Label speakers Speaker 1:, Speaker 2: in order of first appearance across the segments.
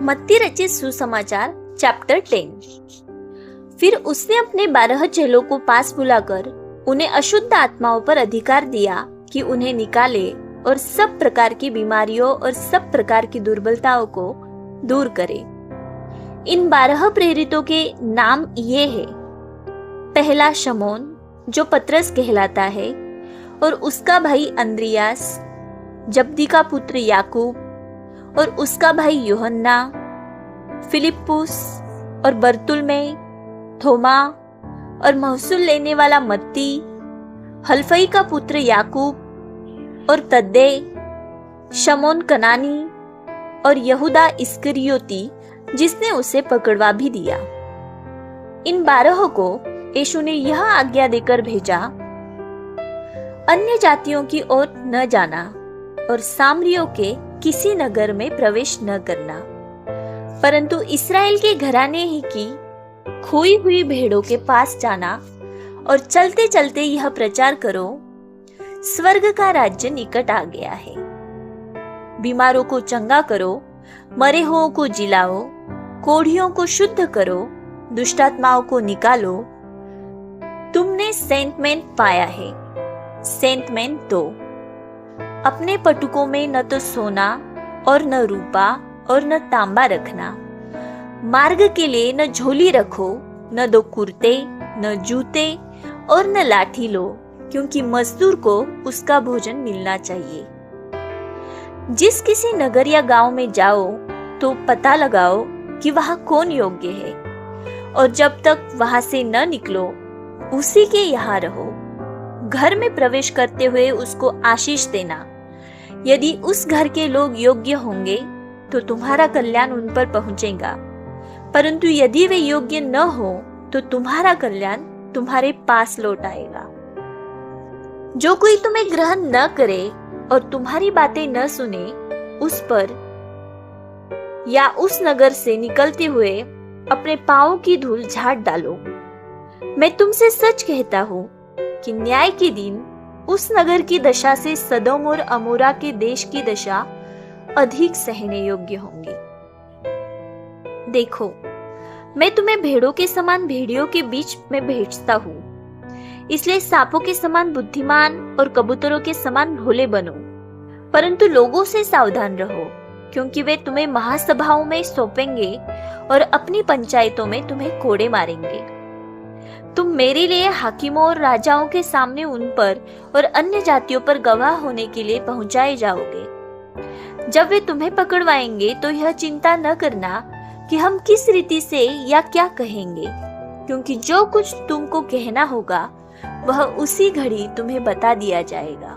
Speaker 1: मत्ती रचित सुसमाचार चैप्टर 10। फिर उसने अपने 12 चेलों को पास बुलाकर उन्हें अशुद्ध आत्माओं पर अधिकार दिया कि उन्हें निकाले और सब प्रकार की बीमारियों और सब प्रकार की दुर्बलताओं को दूर करे। इन 12 प्रेरितों के नाम ये है। पहला शमौन जो पतरस कहलाता है और उसका भाई अंद्रियास, जब्दी का पुत्र याकूब और उसका भाई यूहन्ना, फिलिप्पुस और बरतुल्मै, थोमा और महसूल लेने वाला मत्ती, हल्फई का पुत्र याकूब और तद्दे, शमौन कनानी और यहूदा इस्करियोती जिसने उसे पकड़वा भी दिया। इन 12 को यीशु ने यह आज्ञा देकर भेजा, अन्य जातियों की ओर न जाना और सामरियों के किसी नगर में प्रवेश न करना, परंतु इस्राएल के घराने ही की खोई हुई भेड़ों के पास जाना और चलते चलते यह प्रचार करो, स्वर्ग का राज्य निकट आ गया है। बीमारों को चंगा करो, मरे हुओं को जिलाओ, कोढ़ियों को शुद्ध करो, दुष्टात्माओं को निकालो। तुमने सेंतमेंट पाया है, सेंतमेंट दो। अपने पटुकों में न तो सोना और न रूपा और न तांबा रखना। मार्ग के लिए न झोली रखो, न 2 कुर्ते, न जूते और न लाठी लो, क्योंकि मजदूर को उसका भोजन मिलना चाहिए। जिस किसी नगर या गांव में जाओ तो पता लगाओ कि वहां कौन योग्य है, और जब तक वहां से न निकलो उसी के यहाँ रहो। घर में प्रवेश करते हुए उसको आशीष देना। यदि उस घर के लोग योग्य होंगे तो तुम्हारा कल्याण उन पर पहुंचेगा, परंतु यदि वे योग्य न हो तो तुम्हारा कल्याण तुम्हारे पास लौट आएगा। जो कोई तुम्हें ग्रहण न करे और तुम्हारी बातें न सुने, उस पर या उस नगर से निकलते हुए अपने पांवों की धूल झाड़ डालो। मैं तुमसे सच कहता हूँ कि न्याय के दिन उस नगर की दशा से सदोम और अमोरा के देश की दशा अधिक सहने योग्य होंगी। देखो, मैं तुम्हें भेड़ों के समान भेड़ियों के बीच में भेजता हूँ। इसलिए सांपों के समान बुद्धिमान और कबूतरों के समान भोले बनो, परंतु लोगों से सावधान रहो, क्योंकि वे तुम्हें महासभाओं में सौंपेंगे और अपनी पंचायतों में तुम्हें कोड़े मारेंगे। तुम मेरे लिए हाकिमों और राजाओं के सामने उन पर और अन्य जातियों पर गवाह होने के लिए पहुंचाए जाओगे। जब वे तुम्हें पकड़वाएंगे तो यह चिंता न करना कि हम किस रीति से या क्या कहेंगे, क्योंकि जो कुछ तुमको कहना होगा वह उसी घड़ी तुम्हें बता दिया जाएगा।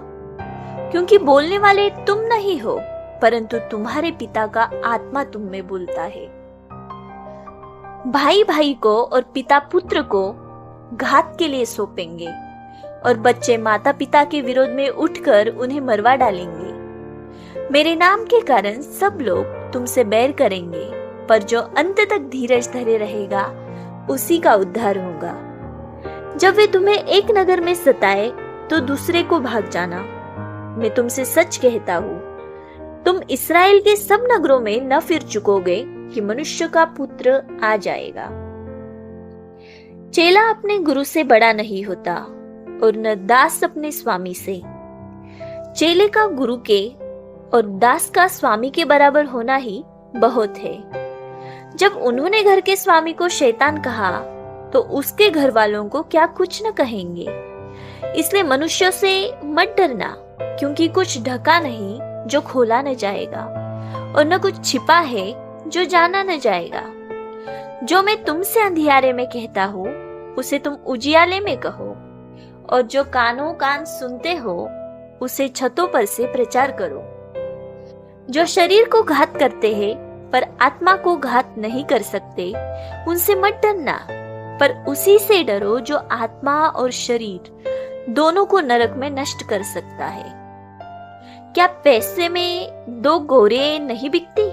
Speaker 1: क्योंकि बोलने वाले तुम नहीं हो, परंतु तुम्हारे पिता का आत्मा तुम में बोलता है। भाई भाई को और पिता पुत्र को घात के लिए सौंपेंगे, और बच्चे माता पिता के विरोध में उठकर उन्हें मरवा डालेंगे। मेरे नाम के कारण सब लोग तुमसे बैर करेंगे, पर जो अंत तक धीरज धरे रहेगा उसी का उद्धार होगा। जब वे तुम्हें एक नगर में सताए तो दूसरे को भाग जाना। मैं तुमसे सच कहता हूँ, तुम इस्राएल के सब नगरों में न फिर चुकोगे कि मनुष्य का पुत्र आ जाएगा। चेला अपने गुरु से बड़ा नहीं होता और न दास अपने स्वामी से। चेले का गुरु के और दास का स्वामी के बराबर होना ही बहुत है। जब उन्होंने घर के स्वामी को शैतान कहा तो उसके घर वालों को क्या कुछ न कहेंगे। इसलिए मनुष्यों से मत डरना, क्योंकि कुछ ढका नहीं जो खोला न जाएगा, और न कुछ छिपा है जो जाना न जाएगा। जो मैं तुमसे अंधियारे में कहता हूँ उसे तुम उजियाले में कहो, और जो कानों कान सुनते हो उसे छतों पर से प्रचार करो। जो शरीर को घात करते हैं पर आत्मा को घात नहीं कर सकते, उनसे मत डरना, पर उसी से डरो जो आत्मा और शरीर दोनों को नरक में नष्ट कर सकता है। क्या पैसे में 2 गोरे नहीं बिकती?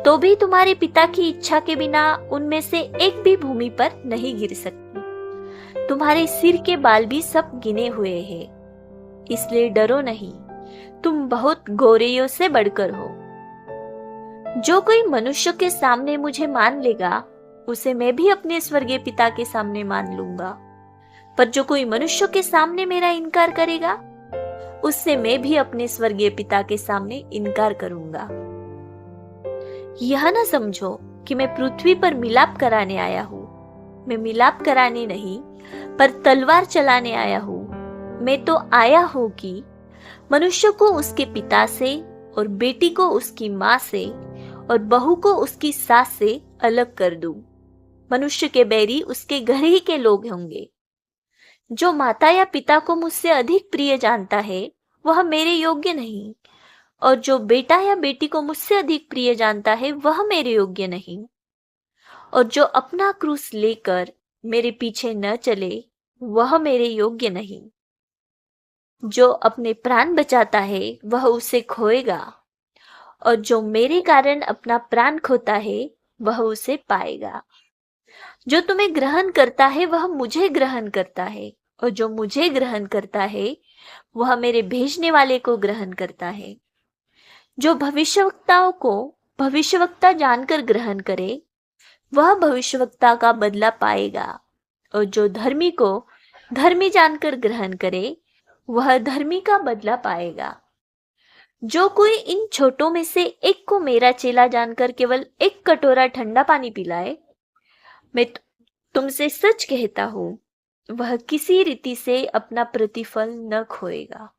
Speaker 1: तो भी तुम्हारे पिता की इच्छा के बिना उनमें से एक भी भूमि पर नहीं गिर सकती। तुम्हारे सिर के बाल भी सब गिने हुए हैं, इसलिए डरो नहीं, तुम बहुत गोरेयों से बढ़कर हो। जो कोई मनुष्य के सामने मुझे मान लेगा, उसे मैं भी अपने स्वर्गीय पिता के सामने मान लूंगा। पर जो कोई मनुष्य के सामने मेरा इनकार करेगा, उससे मैं भी अपने स्वर्गीय पिता के सामने इनकार करूंगा। यह ना समझो कि मैं पृथ्वी पर मिलाप कराने आया हूँ। मैं मिलाप कराने नहीं, पर तलवार चलाने आया हूँ। मैं तो आया हूँ कि मनुष्य को उसके पिता से और बेटी को उसकी माँ से और बहू को उसकी सास से अलग कर दूं। मनुष्य के बैरी उसके घर ही के लोग होंगे। जो माता या पिता को मुझसे अधिक प्रिय जानता है, वह मेरे योग्य नहीं, और जो बेटा या बेटी को मुझसे अधिक प्रिय जानता है, वह मेरे योग्य नहीं। और जो अपना क्रूस लेकर मेरे पीछे न चले, वह मेरे योग्य नहीं। जो अपने प्राण बचाता है, वह उसे खोएगा, और जो मेरे कारण अपना प्राण खोता है, वह उसे पाएगा। जो तुम्हें ग्रहण करता है, वह मुझे ग्रहण करता है, और जो मुझे ग्रहण करता है, वह मेरे भेजने वाले को ग्रहण करता है। जो भविष्यवक्ताओं को भविष्यवक्ता जानकर ग्रहण करे, वह भविष्यवक्ता का बदला पाएगा, और जो धर्मी को धर्मी जानकर ग्रहण करे, वह धर्मी का बदला पाएगा। जो कोई इन छोटों में से एक को मेरा चेला जानकर केवल एक कटोरा ठंडा पानी पिलाए, मैं तुमसे सच कहता हूं, वह किसी रीति से अपना प्रतिफल न खोएगा।